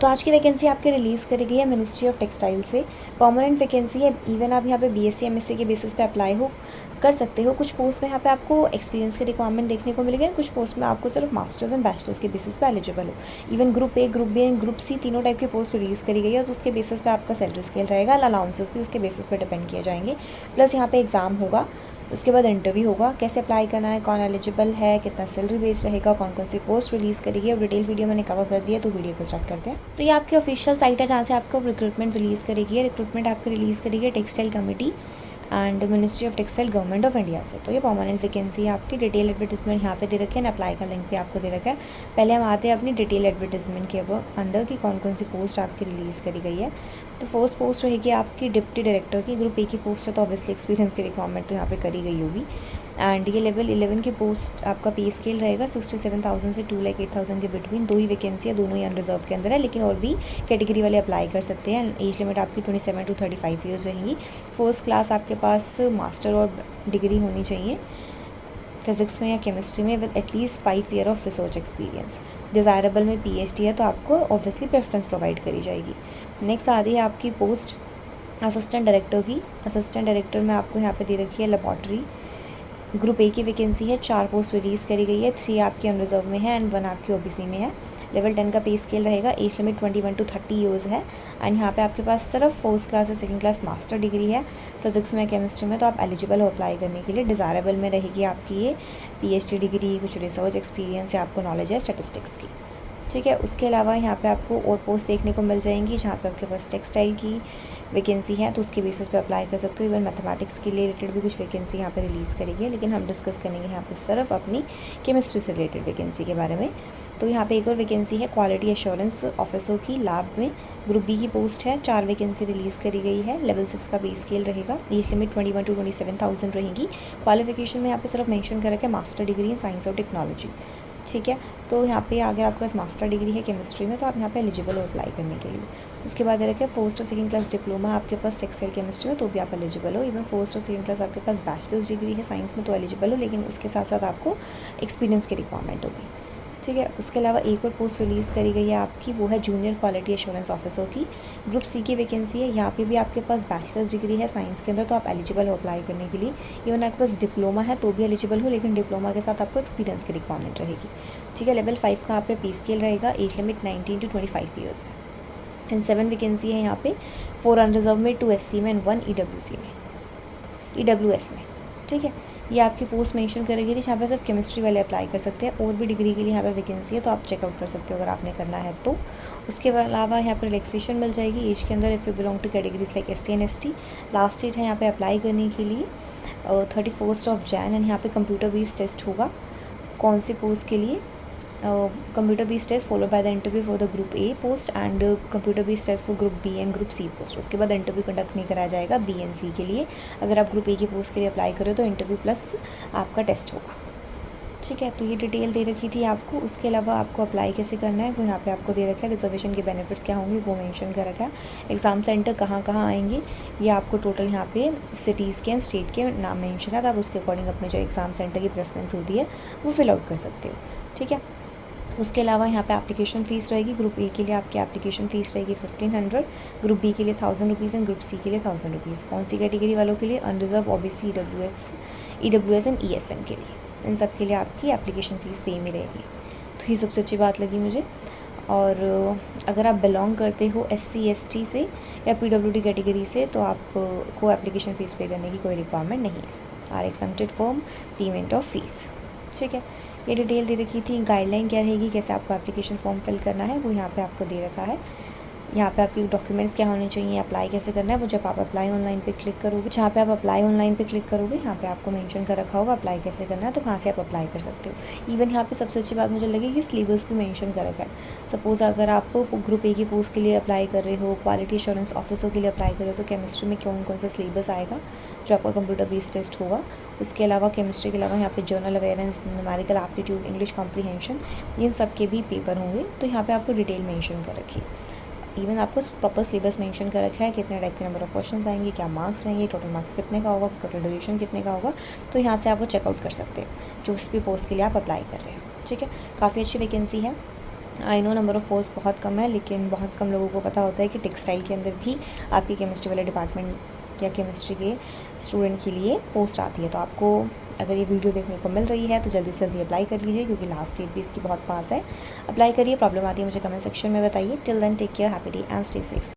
तो आज की वैकेंसी आपके रिलीज़ करी गई है मिनिस्ट्री ऑफ टेक्सटाइल से। परमानेंट वैकेंसी है। इवन आप यहाँ पे बीएससी एमएससी के बेसिस पे अप्लाई कर सकते हो। कुछ पोस्ट में यहाँ पे आपको एक्सपीरियंस के रिक्वायरमेंट देखने को मिलेगा, कुछ पोस्ट में आपको सिर्फ मास्टर्स एंड बैचलर्स के बेसिस पे एलिजिबल हो। Even group A, group B and group C तीनों टाइप की पोस्ट रिलीज़ करी गई है, तो उसके बेसिस पे आपका सैलरी स्केल रहेगा। अलाउंसेस भी उसके बेसिस पे डिपेंड किए जाएंगे। प्लस यहाँ पे एग्ज़ाम होगा, उसके बाद इंटरव्यू होगा। कैसे अप्लाई करना है, कौन एलिजिबल है, कितना सैलरी बेस रहेगा, कौन कौन सी पोस्ट रिलीज़ करेगी, और डिटेल वीडियो मैंने कवर कर दिया, तो वीडियो को स्टार्ट करते हैं। तो ये आपकी ऑफिशियल साइट है जहाँ से आपको रिक्रूटमेंट रिलीज़ करेगी। रिक्रूटमेंट आपको रिलीज़ करेगी textile committee and ministry of textile government of India से। तो ये परमानेंट वैकेंसी है आपकी। डिटेल एडवर्टीजमेंट यहाँ पे दे रखे हैं, अप्लाई का लिंक भी आपको दे रखा है। पहले हम आते हैं अपनी डिटेल एडवर्टीजमेंट के अंदर की कौन कौन सी पोस्ट आपकी रिलीज़ करी गई है। तो फर्स्ट पोस्ट रहेगी आपकी डिप्टी डायरेक्टर की। ग्रुप ए की पोस्ट है, तो ऑब्वियसली एक्सपीरियंस की रिक्वायरमेंट तो यहाँ पे करी गई होगी। एंड ये लेवल 11 की पोस्ट आपका पे स्केल रहेगा 67,000 से 2,08,000 के बिटवीन। दो ही वैकेंसी है, दोनों ही अनरिजर्व के अंदर है, लेकिन और भी कैटेगरी वाले अप्लाई कर सकते हैं। एज लिमिट आपकी 27 to 35 ईयर्स रहेंगी। फर्स्ट क्लास आपके पास मास्टर और डिग्री होनी चाहिए फिजिक्स में या केमिस्ट्री में with at least 5 year of research experience. Desirable में पीएचडी है, तो आपको ऑब्वियसली प्रेफरेंस प्रोवाइड करी जाएगी। नेक्स्ट आ रही है आपकी पोस्ट असिस्टेंट डायरेक्टर की। असिस्टेंट डायरेक्टर में आपको यहाँ पे दे रखी है लेबॉर्ट्री। ग्रुप ए की वैकेंसी है, 4 पोस्ट रिलीज़ करी गई है, 3 आपकी अनरिजर्व में है एंड 1 आपकी ओबीसी में है। लेवल 10 का पे स्केल रहेगा। एज लिमिट 21 to 30 ईयर्स है। एंड यहाँ पे आपके पास सिर्फ फर्स्ट क्लास या सेकंड क्लास मास्टर डिग्री है फिजिक्स में, केमिस्ट्री में, तो आप एलिजिबल हो अप्लाई करने के लिए। डिज़ायरेबल में रहेगी आपकी ये पीएचडी डिग्री, कुछ रिसर्च एक्सपीरियंस या आपको नॉलेज है स्टैटिस्टिक्स की। ठीक है, उसके अलावा यहाँ पे आपको और पोस्ट देखने को मिल जाएंगी जहाँ पे आपके पास टेक्सटाइल की वैकेंसी है, तो उसके बेसिस पे अप्लाई कर सकते हो। इवन मैथमेटिक्स के लिए रिलेटेड भी कुछ वैकेंसी यहाँ पे रिलीज़ करेगी, लेकिन हम डिस्कस करेंगे यहाँ पे सिर्फ अपनी केमिस्ट्री से रिलेटेड वैकेंसी के बारे में। तो यहाँ पे एक और वैकेंसी है क्वालिटी एश्योरेंस ऑफिसर की लैब में। ग्रुप बी की पोस्ट है, 4 वैकेंसी रिलीज़ करी गई है। लेवल 6 का पे स्केल रहेगा। एज लिमिट 21 to 27,000 रहेगी। क्वालिफिकेशन में यहाँ पे सिर्फ मेंशन कर रखा है मास्टर डिग्री इन साइंस और टेक्नोलॉजी। ठीक है, तो यहाँ पे अगर आपके पास मास्टर डिग्री है केमिस्ट्री में, तो आप यहाँ पे एलिजिबल हो अप्लाई करने के लिए। उसके बाद रखे फर्स्ट और सेकंड क्लास डिप्लोमा आपके पास टेक्सटाइल केमिस्ट्री में, तो भी आप एलिजिबल हो। इवन फर्स्ट और सेकंड क्लास आपके पास बैचलर्स डिग्री है साइंस में, तो एलिजिबल हो, लेकिन उसके साथ साथ आपको एक्सपीरियंस की रिक्वायरमेंट होगी। ठीक है, उसके अलावा एक और पोस्ट रिलीज़ करी गई है आपकी, वो है जूनियर क्वालिटी एश्योरेंस ऑफिसर की। ग्रुप सी की वैकेंसी है। यहाँ पे भी आपके पास बैचलर्स डिग्री है साइंस के अंदर, तो आप एलिजिबल हो अप्लाई करने के लिए। इवन आपके पास डिप्लोमा है तो भी एलिजिबल हो, लेकिन डिप्लोमा के साथ आपको एक्सपीरियंस की रिक्वायरमेंट रहेगी। ठीक है, लेवल 5 का आप पे पे स्केल रहेगा। एज लिमिट 19 to 25 ईयर्स है। एंड 7 वैकेंसी है यहाँ पे, 4 अनरिजर्व में, 2 एससी में एंड 1 ईडब्ल्यूएस में। ठीक है, ये आपकी पोस्ट मेंशन करेगी थी, जहाँ पे सिर्फ केमिस्ट्री वाले अप्लाई कर सकते हैं। और भी डिग्री के लिए यहाँ पे वैकेंसी है, तो आप चेकआउट कर सकते हो अगर आपने करना है तो। उसके अलावा यहाँ पर रिलैक्सेशन मिल जाएगी एज के अंदर if you belong to categories like SC and ST। Last date है यहाँ पे अप्लाई करने के लिए 31 जनवरी। एंड यहाँ पे कंप्यूटर बेस्ड टेस्ट होगा। कौन सी पोस्ट के लिए? Computer based test follow by the interview for the group A post and computer based test for group B and group C post. उसके बाद इंटरव्यू कंडक्ट नहीं कराया जाएगा बी एंड सी के लिए। अगर आप ग्रुप ए की पोस्ट के लिए अप्लाई करो तो इंटरव्यू प्लस आपका टेस्ट होगा। ठीक है, तो ये डिटेल दे रखी थी आपको। उसके अलावा आपको अप्लाई कैसे करना है वो यहाँ पे आपको दे रखा है। रिजर्वेशन के बेनिफिट्स क्या होंगे वो मेंशन कर रखा है। एग्ज़ाम सेंटर कहाँ कहाँ आएंगे ये आपको टोटल यहाँ पे सिटीज़ के एंड स्टेट के नाम मेंशन है, तो आप उसके अकॉर्डिंग अपने जो एग्ज़ाम सेंटर की प्रेफरेंस होती है वो फिल आउट कर सकते हो। ठीक है, उसके अलावा यहाँ पे एप्लीकेशन फ़ीस रहेगी। ग्रुप ए के लिए आपकी एप्लीकेशन फ़ीस रहेगी 1500, ग्रुप बी के लिए 1000 रुपीज़ एंड ग्रुप सी के लिए 1000 रुपीज़। कौन सी कैटेगरी वालों के लिए? Unreserve, OBC, EWS and ESM के लिए। इन सब के लिए आपकी एप्लीकेशन फ़ीस सेम ही रहेगी। तो ये सबसे अच्छी बात लगी मुझे। और अगर आप बिलोंग करते हो SC ST से या PWD कैटेगरी से, तो आपको एप्लीकेशन फ़ीस पे करने की कोई रिक्वायरमेंट नहीं है। Are exempted from payment of fees. ठीक है, ये डिटेल दे रखी थी। गाइडलाइन क्या रहेगी, कैसे आपको एप्लीकेशन फॉर्म फिल करना है वो यहाँ पे आपको दे रखा है। यहाँ पे आपके डॉक्यूमेंट्स क्या होने चाहिए, अप्लाई कैसे करना है वो जब आप अप्लाई ऑनलाइन पे क्लिक करोगे, जहाँ पे आप अप्लाई ऑनलाइन पे क्लिक करोगे यहाँ पे आपको मेंशन कर रखा होगा अप्लाई कैसे करना है, तो कहाँ से आप अप्लाई कर सकते हो। इवन यहाँ पे सबसे अच्छी बात मुझे लगी कि सिलेबस भी मेंशन कर रखा है। सपोज़ अगर आप ग्रुप ए की पोस्ट के लिए अप्लाई कर रहे हो, क्वालिटी एश्योरेंस ऑफिसर के लिए अप्लाई कर रहे हो, तो केमिस्ट्री में कौन कौन सा सिलेबस आएगा जो आपका कंप्यूटर बेस्ड टेस्ट होगा। उसके अलावा केमिस्ट्री के अलावा यहाँ पे general awareness, numerical aptitude, English comprehension, इन सब के भी पेपर होंगे, तो यहाँ पे आपको डिटेल मेंशन कर रखी है। इवन आपको प्रॉपर सिलेबस मेंशन कर रखा है, कितने टाइप के नंबर ऑफ क्वेश्चंस आएंगे, क्या मार्क्स रहेंगे, टोटल मार्क्स कितने का होगा, टोटल ड्यूरेशन कितने का होगा। तो यहाँ से आप वो चेकआउट कर सकते हो जो उस भी पोस्ट के लिए आप अप्लाई कर रहे हो। ठीक है, काफ़ी अच्छी वैकेंसी है। I know number of post बहुत कम है, लेकिन बहुत कम लोगों को पता होता है कि टेक्सटाइल के अंदर भी आपकी केमिस्ट्री वाले डिपार्टमेंट या केमिस्ट्री के स्टूडेंट के लिए पोस्ट आती है। तो आपको अगर ये वीडियो देखने को मिल रही है तो जल्दी से जल्दी अप्लाई कर लीजिए, क्योंकि लास्ट डेट भी इसकी बहुत पास है। अप्लाई करिए, प्रॉब्लम आती है मुझे कमेंट सेक्शन में बताइए। Till then take care, happy day and stay safe.